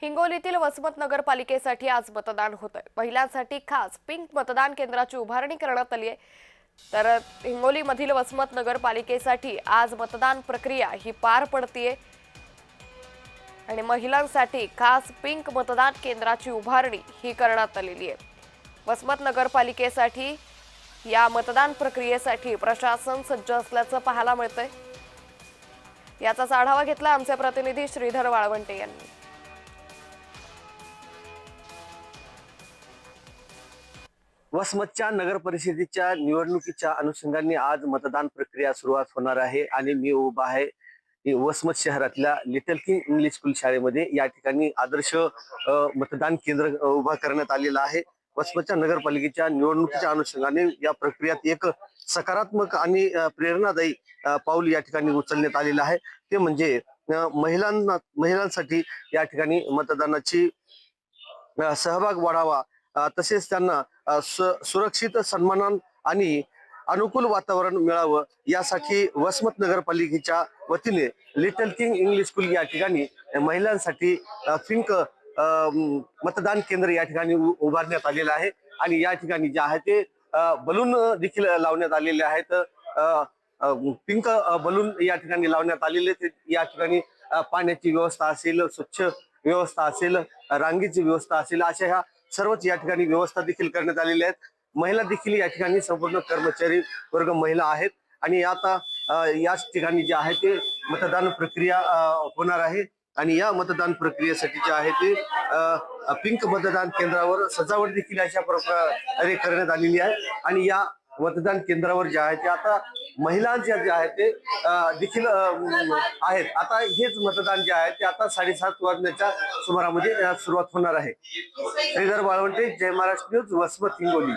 हिंगोलीतील वसमत नगरपालिकेसाठी आज मतदान होतंय। महिलांसाठी खास पिंक मतदान केंद्राची उभारणी करण्यात आली आहे। तर हिंगोलीमधील वसमत नगरपालिकेसाठी आज मतदान प्रक्रिया ही पार पडतीये आणि महिलांसाठी खास पिंक मतदान केंद्राची उभारणी ही करण्यात आलेली आहे। वसमत नगरपालिकेसाठी या मतदान प्रक्रियेसाठी प्रशासन सज्ज असल्याचं पाहायला मिळतंय। याचा आढावा घेतला आमचे प्रतिनिधी श्रीधर वाळवंटे यांनी। वसमतच्या नगर परिषदेच्या निवडणुकीच्या अनुषंगाने आज मतदान प्रक्रिया सुरुवात होणार आहे आणि मी उभा आहे वसमत शहरातल्या लिटल किंग इंग्लिश स्कूल शाळेमध्ये। या ठिकाणी आदर्श मतदान केंद्र उभा करण्यात आलेलं आहे। वसमतच्या नगरपालिकेच्या निवडणुकीच्या अनुषंगाने या प्रक्रियेत एक सकारात्मक आणि प्रेरणादायी पाऊल या ठिकाणी उचलण्यात आलेलं आहे। ते म्हणजे महिलांसाठी या ठिकाणी मतदानाची सहभाग वाढावा, तसेच त्यांना सुरक्षित सन्मान आणि अनुकूल वातावरण मिळावं यासाठी वसमत नगरपालिकेच्या वतीने लिटल किंग इंग्लिश स्कूल या ठिकाणी महिलांसाठी पिंक मतदान केंद्र या ठिकाणी उभारण्यात आलेलं आहे। आणि या ठिकाणी जे आहे ते बलून देखील लावण्यात आलेले आहेत। पिंक बलून या ठिकाणी लावण्यात आलेले ते या ठिकाणी पाण्याची व्यवस्था असेल, स्वच्छ व्यवस्था असेल, रांगेची व्यवस्था असेल, अशा ह्या सर्वच या ठिकाणी व्यवस्था देखील करण्यात आलेल्या आहेत। महिला देखील या ठिकाणी संपूर्ण कर्मचारी वर्ग महिला आहेत आणि आता याच ठिकाणी जे आहे ते मतदान प्रक्रिया होणार आहे। आणि या मतदान प्रक्रियेसाठी जे आहे ते पिंक मतदान केंद्रावर सजावट देखील अशा प्रकारे करण्यात आलेली आहे। आणि या मतदान केंद्रावर जे आहे ते आता महिलांच्या जे आहे ते देखील आहेत। आता हेच मतदान जे आहे ते आता 7:30 वाजण्याच्या सुमारामध्ये सुरुवात होणार आहे। श्रीधर वाळवंटे, जय महाराष्ट्र न्यूज, वसमत, हिंगोली।